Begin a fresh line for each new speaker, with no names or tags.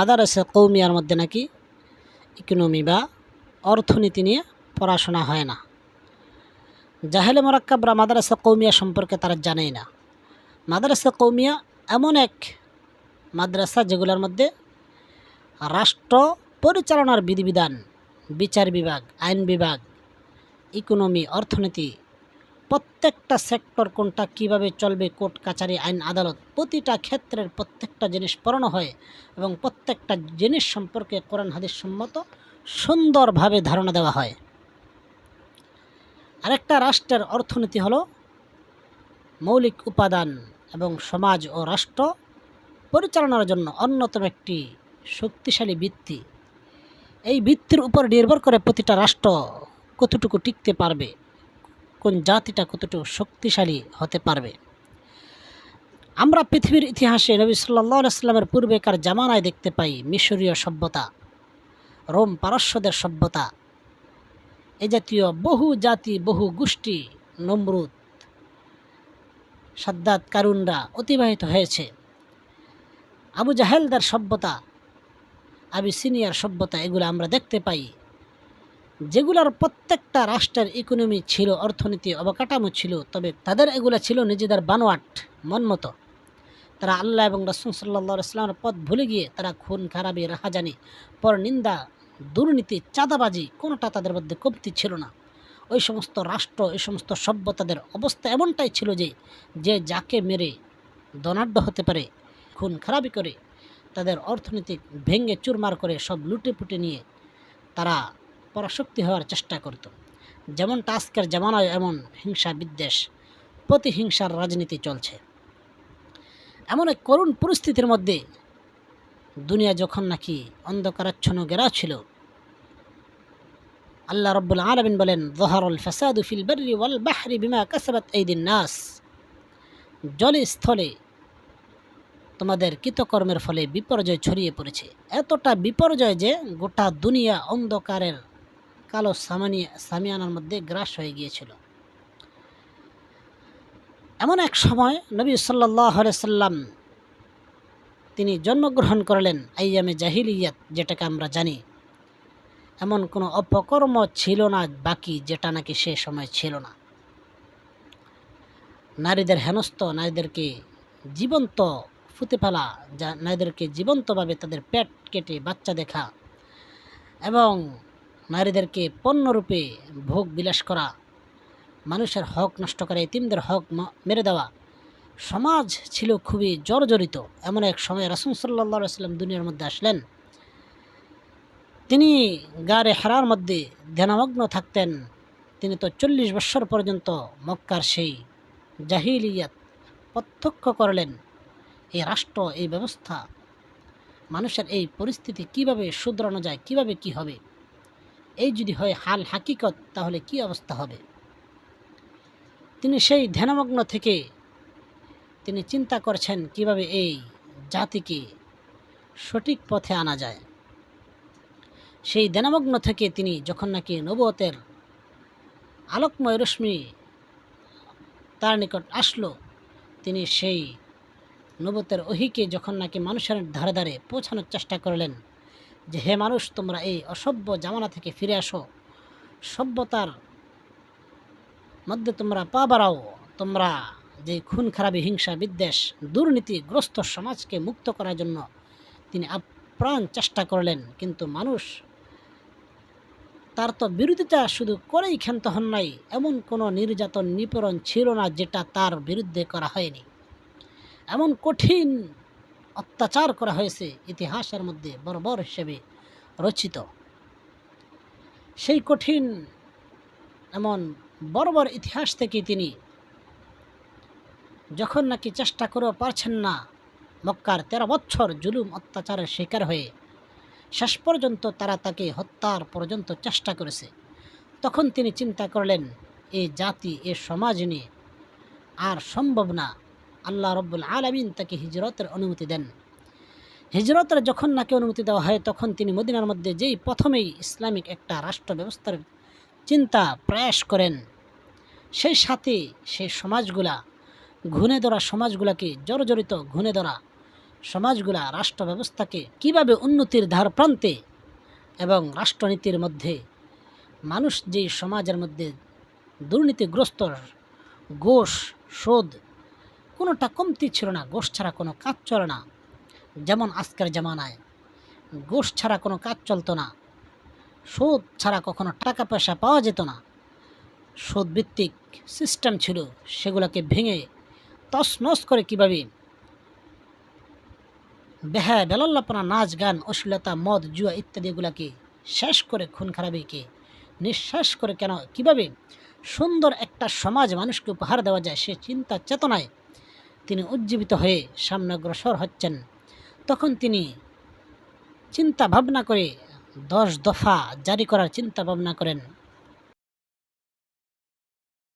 মাদারসা কৌমিয়ার মধ্যে নাকি ইকোনমি বা অর্থনীতি নিয়ে পড়াশোনা হয় না। জাহেলে মোরাক্কাবরা মাদারসা কৌমিয়া সম্পর্কে তারা জানেই না। মাদারসা কৌমিয়া এমন এক মাদ্রাসা যেগুলোর মধ্যে রাষ্ট্র পরিচালনার বিধিবিধান, বিচার বিভাগ, আইন বিভাগ, ইকোনমি, অর্থনীতি, প্রত্যেকটা সেক্টর কোনটা কিভাবে চলবে, কোর্ট কাছারি, আইন আদালত, প্রতিটা ক্ষেত্রের প্রত্যেকটা জিনিস পড়ানো হয় এবং প্রত্যেকটা জিনিস সম্পর্কে কোরআন হাদিস সম্মত সুন্দরভাবে ধারণা দেওয়া হয়। আরেকটা রাষ্ট্রের অর্থনীতি হলো মৌলিক উপাদান এবং সমাজ ও রাষ্ট্র পরিচালনার জন্য অন্যতম একটি শক্তিশালী ভিত্তি। এই ভিত্তির উপর নির্ভর করে প্রতিটা রাষ্ট্র কতটুকু টিকতে পারবে, কোন জাতিটা কতটুকু শক্তিশালী হতে পারবে। আমরা পৃথিবীর ইতিহাসে নবী সাল্লাল্লাহু আলাইহি সাল্লামের পূর্বেকার জামানায় দেখতে পাই মিশরীয় সভ্যতা, রোম পারস্যদের সভ্যতা, এ জাতীয় বহু জাতি, বহু গোষ্ঠী, নমরুদ, সাদ্দাত, কারুনরা অতিবাহিত হয়েছে। আবু জাহেলদের সভ্যতা, আবিসিনিয়ার সভ্যতা, এগুলো আমরা দেখতে পাই, যেগুলোর প্রত্যেকটা রাষ্ট্রের ইকোনমি ছিল, অর্থনীতি, অবকাঠামো ছিল, তবে তাদের এগুলো ছিল নিজেদের বানোয়াট, মনমতো। তারা আল্লাহ এবং রাসূল সাল্লাল্লাহু আলাইহি ওয়াসাল্লামের পথ ভুলে গিয়ে তারা খুন খারাপি, রাহাজানি, পরনিন্দা, দুর্নীতি, চাঁদাবাজি কোনোটা তাদের মধ্যে কমতি ছিল না। ওই সমস্ত রাষ্ট্র, এই সমস্ত সভ্যতাদের অবস্থা এমনটাই ছিল যে যাকে মেরে ধনাঢ্য হতে পারে, খুন খারাপি করে, তাদের অর্থনীতি ভেঙে চুরমার করে সব লুটেপুটে নিয়ে তারা পরাশক্তি হওয়ার চেষ্টা করত। যেমনটা আজকের জামানায় এমন হিংসা বিদ্বেষ, প্রতিহিংসার রাজনীতি চলছে। এমন এক করুণ পরিস্থিতির মধ্যে দুনিয়া যখন নাকি অন্ধকারাচ্ছন্ন ঘেরা ছিল, আল্লাহ রাব্বুল আলামিন বলেন, যাহারাল ফাসাদু ফিল বাররি ওয়াল বাহরি বিমা কাসাবাত আইদিন নাস। জলে স্থলে তোমাদের কৃতকর্মের ফলে বিপর্যয় ছড়িয়ে পড়েছে। এতটা বিপর্যয় যে গোটা দুনিয়া অন্ধকারের কালো সামিয়ানার মধ্যে গ্রাস হয়ে গিয়েছিল। এমন এক সময় নবী সাল্লাল্লাহু আলাইহি সাল্লাম তিনি জন্মগ্রহণ করলেন আইয়ামে জাহিলিয়াত, যেটাকে আমরা জানি। এমন কোনো অপকর্ম ছিল না বাকি যেটা নাকি সে সময় ছিল না। নারীদের হেনস্থ, নারীদেরকে জীবন্ত ফুতে ফেলা, নারীদেরকে জীবন্তভাবে তাদের পেট কেটে বাচ্চা দেখা এবং নারীদেরকে পণ্যরূপে ভোগ বিলাস করা, মানুষের হক নষ্ট করে, এতিমদের হক মেরে দেওয়া, সমাজ ছিল খুবই জর্জরিত। এমন এক সময় রাসূল সাল্লাল্লাহু আলাইহি ওয়াসাল্লাম দুনিয়ার মধ্যে আসলেন। তিনি গারে হেরার মধ্যে ধ্যানমগ্ন থাকতেন। তিনি তো 40 বছর পর্যন্ত মক্কার সেই জাহিলিয়াত প্রত্যক্ষ করলেন। এই রাষ্ট্র, এই ব্যবস্থা, মানুষের এই পরিস্থিতি কিভাবে শুধরানো যায়, কিভাবে কি হবে, এই যদি হয় হাল হাকিকত, তাহলে কি অবস্থা হবে। তিনি সেই ধ্যানমগ্ন থেকে তিনি চিন্তা করছেন কিভাবে এই জাতিকে সঠিক পথে আনা যায়। সেই ধ্যানমগ্ন থেকে তিনি যখন নাকি নবুয়তের আলোকময় রশ্মি তার নিকট আসলো, তিনি সেই নবুয়তের ওহীকে যখন নাকি মানুষের ধারে ধারে পৌঁছানোর চেষ্টা করলেন যে, হে মানুষ, তোমরা এই অসভ্য জামানা থেকে ফিরে আসো, সভ্যতার মধ্যে তোমরা পা বাড়াও, তোমরা যে খুন খারাপি, হিংসা বিদ্বেষ, দুর্নীতিগ্রস্ত সমাজকে মুক্ত করার জন্য তিনি আপ্রাণ চেষ্টা করলেন। কিন্তু মানুষ তার তো বিরোধিতা শুধু করেই ক্ষান্ত হন নাই, এমন কোনো নির্যাতন নিপীড়ন ছিল না যেটা তার বিরুদ্ধে করা হয়নি। এমন কঠিন অত্যাচার করা হয়েছে ইতিহাসের মধ্যে বর্বর হিসেবে রচিত। সেই কঠিন এমন বর্বর ইতিহাস থেকে তিনি যখন নাকি চেষ্টা করেও পারছেন না, মক্কার 13 বছর জুলুম অত্যাচারের শিকার হয়ে শেষ পর্যন্ত তারা তাকে হত্যার পর্যন্ত চেষ্টা করেছে, তখন তিনি চিন্তা করলেন এই জাতি, এ সমাজ নিয়ে আর সম্ভব না। আল্লাহ রাব্বুল আলামিন তাকে হিজরতের অনুমতি দেন। হিজরতের যখন নাকি অনুমতি দেওয়া হয়, তখন তিনি মদিনার মধ্যে যেই প্রথমেই ইসলামিক একটা রাষ্ট্র ব্যবস্থার চিন্তা প্রয়াস করেন, সেই সাথে সেই সমাজগুলা, ঘুণে ধরা সমাজগুলাকে, জর্জরিত ঘুণে ধরা সমাজগুলা রাষ্ট্র ব্যবস্থাকে কীভাবে উন্নতির ধার প্রান্তে এবং রাষ্ট্রনীতির মধ্যে মানুষ যেই সমাজের মধ্যে দুর্নীতিগ্রস্ত, ঘোষ সুদ কোনোটা কমতি ছিল না, ঘোষ ছাড়া কোনো কাজ চলে না। যেমন আজকের জামানায় ঘোষ ছাড়া কোনো কাজ চলতো না, সুদ ছাড়া কখনো টাকা পয়সা পাওয়া যেত না। সুদভিত্তিক সিস্টেম ছিল, সেগুলোকে ভেঙে তছনছ করে কীভাবে বেহায়া বেলাল্লাপনা, নাচ গান, অশ্লীলতা, মদ, জুয়া ইত্যাদি এগুলাকে শেষ করে, খুন খারাপিকে নিঃশ্বাস করে কেন কীভাবে সুন্দর একটা সমাজ মানুষকে উপহার দেওয়া যায়, সে চিন্তা চেতনায় তিনি উজ্জীবিত হয়ে সামনে অগ্রসর হচ্ছেন। তখন তিনি চিন্তা ভাবনা করে 10 দফা জারি করার চিন্তা ভাবনা করেন।